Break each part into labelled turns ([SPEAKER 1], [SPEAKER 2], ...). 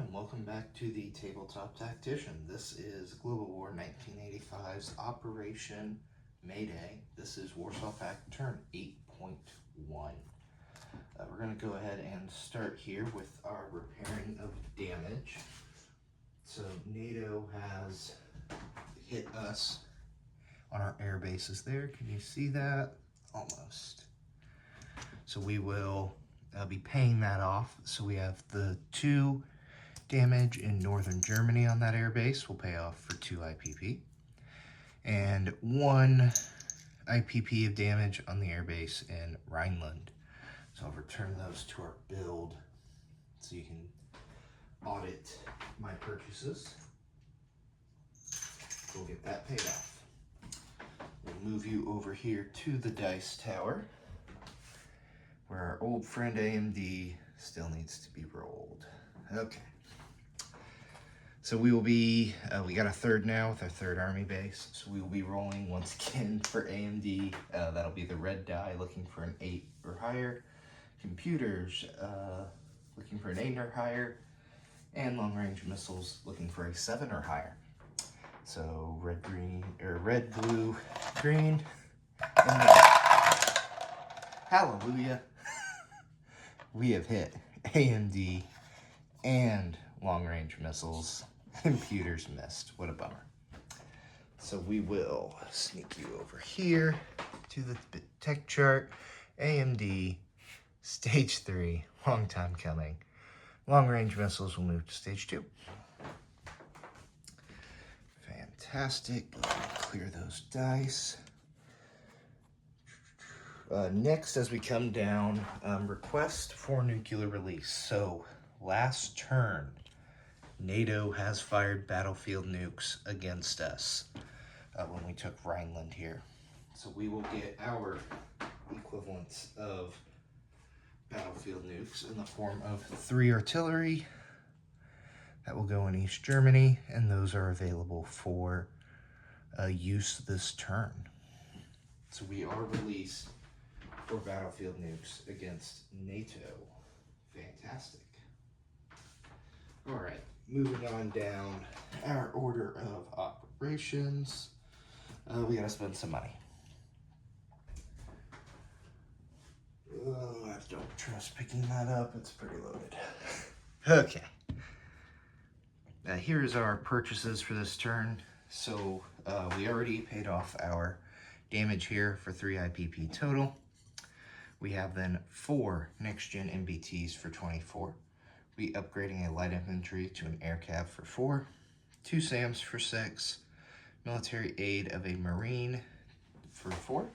[SPEAKER 1] and welcome back to the Tabletop Tactician. This is Global War 1985's Operation Mayday. This is Warsaw Pact turn 8.1. We're going to go ahead and start here with our repairing of damage. So NATO has hit us on our air bases there. Can you see that? Almost. So we will be paying that off. So we have the 2 damage in northern Germany on that air base. We'll pay off for 2 IPP. And 1 IPP of damage on the air base in Rhineland. So I'll return those to our build so you can audit my purchases. We'll get that paid off. We'll move you over here to the dice tower, where our old friend AMD still needs to be rolled. Okay. So we will be, we got a 3rd now with our 3rd army base. So we will be rolling once again for AMD. That'll be the red die looking for an 8 or higher. Computers looking for an 8 or higher. And long range missiles looking for a 7 or higher. So red, green, or red, blue, green. Hallelujah. We have hit AMD and long-range missiles. Computers missed. What a bummer. So we will sneak you over here to the tech chart. AMD, stage 3, long time coming. Long-range missiles will move to stage 2. Fantastic. Clear those dice. Next, as we come down, request for nuclear release. So, last turn, NATO has fired battlefield nukes against us when we took Rhineland here. So we will get our equivalents of battlefield nukes in the form of 3 artillery. That will go in East Germany, and those are available for use this turn. So we are released for battlefield nukes against NATO. Fantastic. All right, moving on down our order of operations. We gotta spend some money. Oh, I don't trust picking that up. It's pretty loaded. Okay. Here is our purchases for this turn. So we already paid off our damage here for 3 IPP total. We have then 4 next-gen MBTs for 24. We upgrading a light infantry to an air cav for 4. 2 SAMs for 6. Military aid of a Marine for 4.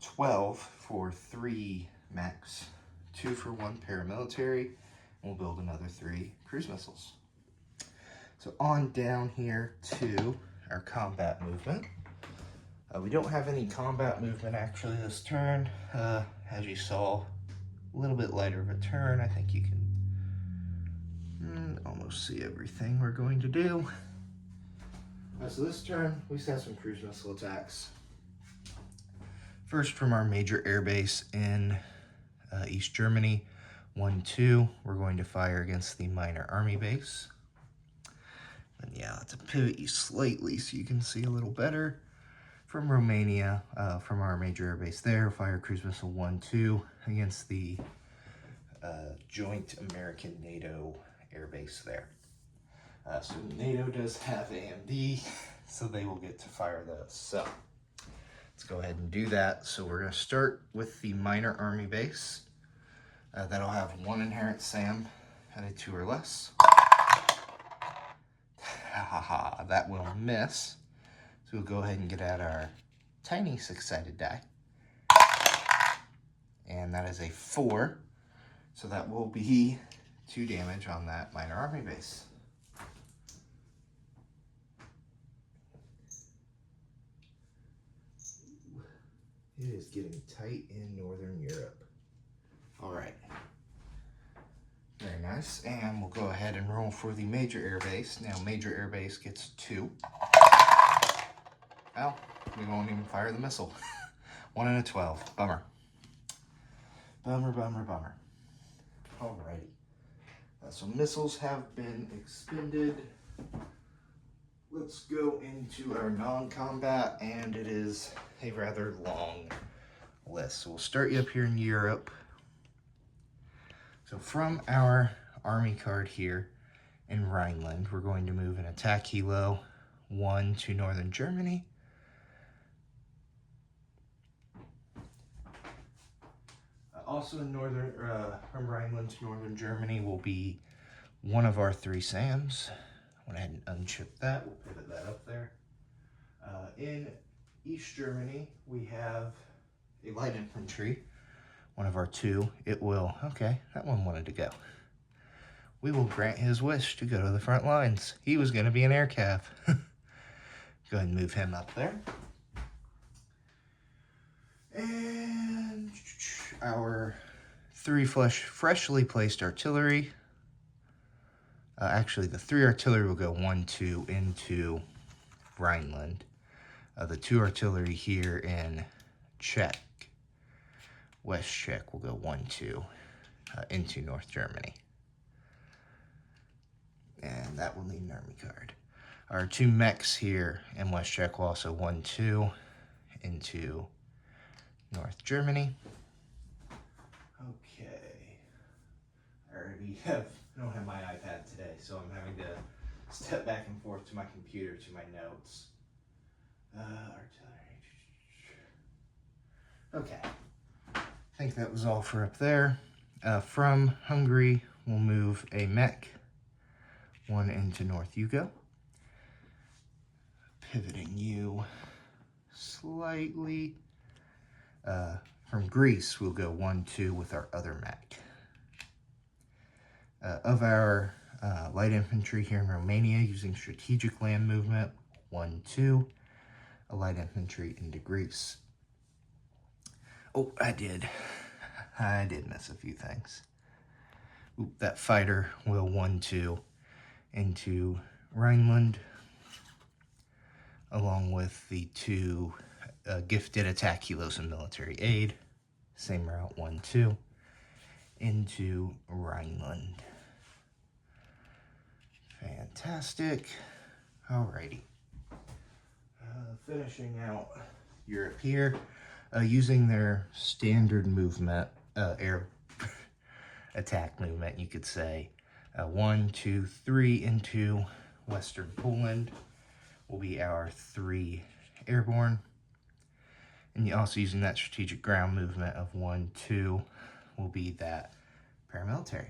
[SPEAKER 1] 12 for 3 mechs. 2 for 1 paramilitary. We'll build another 3 cruise missiles. So on down here to our combat movement. We don't have any combat movement actually this turn. As you saw, a little bit lighter of a turn. I think you can almost see everything we're going to do. So this turn, we just have some cruise missile attacks. First from our major air base in East Germany, 1-2. We're going to fire against the minor army base. And yeah, let's pivot you slightly so you can see a little better. From Romania, from our major air base there, fire cruise missile 1-2 against the joint American-NATO air base there. So NATO does have AMD, so they will get to fire those. So let's go ahead and do that. So we're going to start with the minor army base. That'll have 1 inherent SAM at a 2 or less. Haha, that will miss. So we'll go ahead and get out our tiny 6-sided die. And that is a 4. So that will be 2 damage on that minor army base. It is getting tight in Northern Europe. All right. Very nice. And we'll go ahead and roll for the major air base. Now, major air base gets 2. Well, we won't even fire the missile. 1 and a 12. Bummer. Bummer, bummer, bummer. Alrighty. So missiles have been expended. Let's go into our non-combat, and it is a rather long list. So we'll start you up here in Europe. So from our army card here in Rhineland, we're going to move an attack helo 1 to northern Germany. Also in northern, from Rhineland to northern Germany will be one of our 3 SAMs. I went ahead and unchipped that. We'll pivot that up there. In East Germany, we have a light infantry, one of our 2. It will, okay, that one wanted to go. We will grant his wish to go to the front lines. He was going to be an air cav. Go ahead and move him up there. And our 3 freshly placed artillery. Actually, the 3 artillery will go 1, 2 into Rhineland. The 2 artillery here in Czech, West Czech, will go 1, 2 into North Germany. And that will need an army card. Our 2 mechs here in West Czech will also 1, 2 into North Germany. Okay. I don't have my iPad today, so I'm having to step back and forth to my computer to my notes. Artillery. Okay. I think that was all for up there. From Hungary, we'll move a mech 1 into North Yugo. Pivoting you slightly. From Greece, we'll go 1, 2 with our other mech. Of our light infantry here in Romania, using strategic land movement, 1, 2, a light infantry into Greece. Oh, I did miss a few things. Oop, that fighter will 1, 2 into Rhineland, along with the 2 gifted attack helos and military aid. Same route, 1, 2 into Rhineland. Fantastic. Alrighty. Finishing out Europe here, using their standard movement, air attack movement, you could say. 1, 2, 3 into Western Poland will be our 3 airborne. And you also using that strategic ground movement of 1, 2 will be that paramilitary.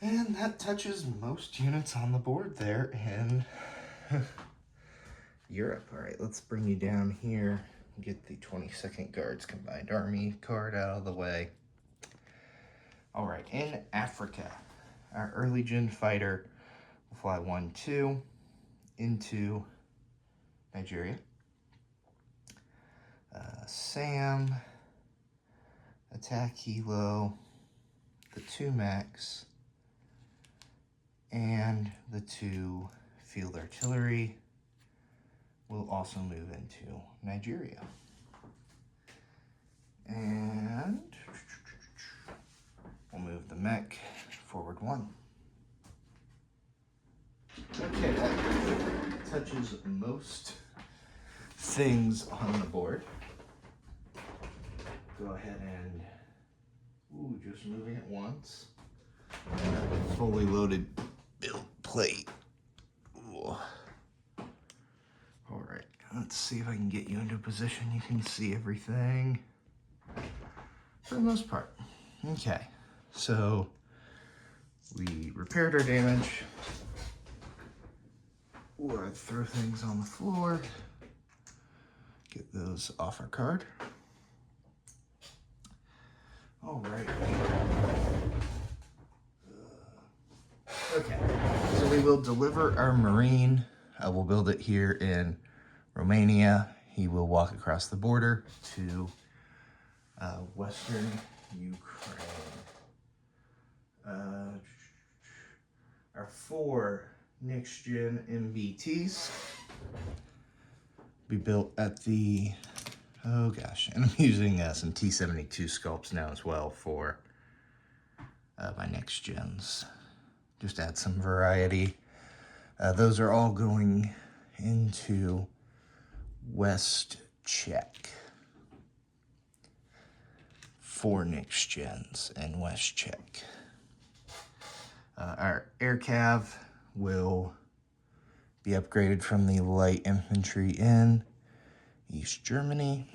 [SPEAKER 1] And that touches most units on the board there in Europe. All right, let's bring you down here and get the 22nd Guards Combined Army card out of the way. All right, in Africa, our early gen fighter will fly 1, 2 into Nigeria. SAM, attack helo, the 2 mechs, and the 2 field artillery will also move into Nigeria. And we'll move the mech forward 1. Okay, that touches most things on the board. Go ahead and, just moving it once. Fully loaded build plate. Ooh. All right, let's see if I can get you into a position you can see everything for the most part. Okay, so we repaired our damage. We'll throw things on the floor, get those off our card. All right. Okay, so we will deliver our Marine. We'll build it here in Romania. He will walk across the border to Western Ukraine. Our 4 next-gen MBTs be built at the, oh gosh, and I'm using some T-72 sculpts now as well for my next gens. Just add some variety. Those are all going into West Czech. 4 next gens in West Czech. Our air cav will be upgraded from the light infantry in East Germany.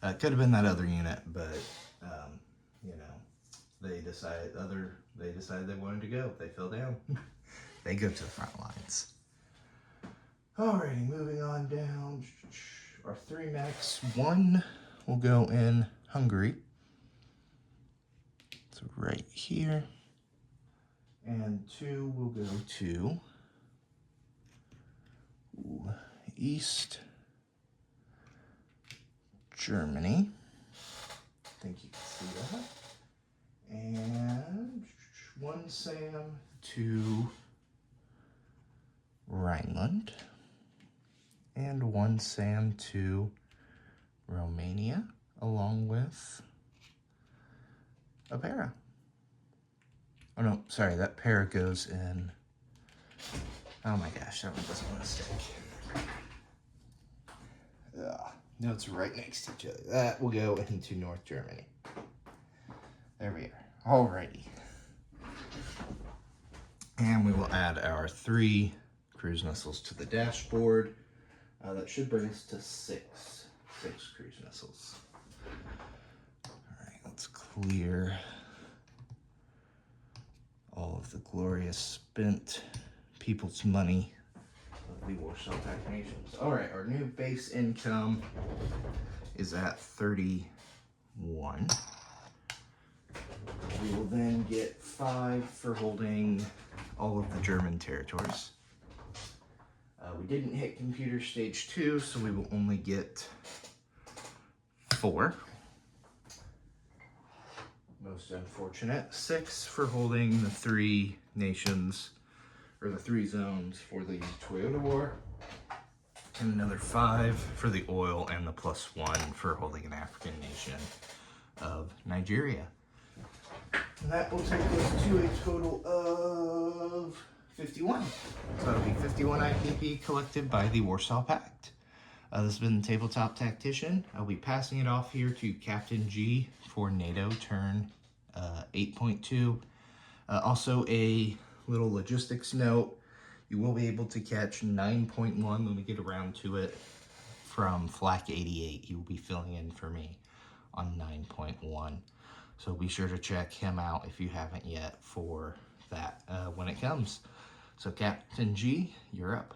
[SPEAKER 1] It could have been that other unit, but you know, they decided they wanted to go. They fell down. They go to the front lines. Alrighty, moving on down. Our 3 mechs. 1 will go in Hungary. So right here. And 2 will go to East Germany. I think you can see that. And 1 SAM to Rhineland. And 1 SAM to Romania, along with a para. Oh no, sorry, that para goes in. Oh my gosh, that one doesn't want to stick. No, it's right next to each other. That will go into North Germany. There we are. Alrighty. And we will add our 3 cruise missiles to the dashboard. That should bring us to 6 cruise missiles. Alright, let's clear all of the glorious spent people's money of the Warsaw Pact nations. Alright, our new base income is at 31. We will then get 5 for holding all of the German territories. We didn't hit computer stage 2, so we will only get 4. Most unfortunate. 6 for holding the 3 nations, or the 3 zones for the Toyota War. And another 5 for the oil, and the +1 for holding an African nation of Nigeria. And that will take us to a total of 51. So that'll be 51 IPP collected by the Warsaw Pact. This has been the Tabletop Tactician. I'll be passing it off here to Captain G for NATO turn 8.2. Also a little logistics note. You will be able to catch 9.1 when we get around to it from Flak 88. He will be filling in for me on 9.1. So be sure to check him out if you haven't yet for that when it comes. So Captain G, you're up.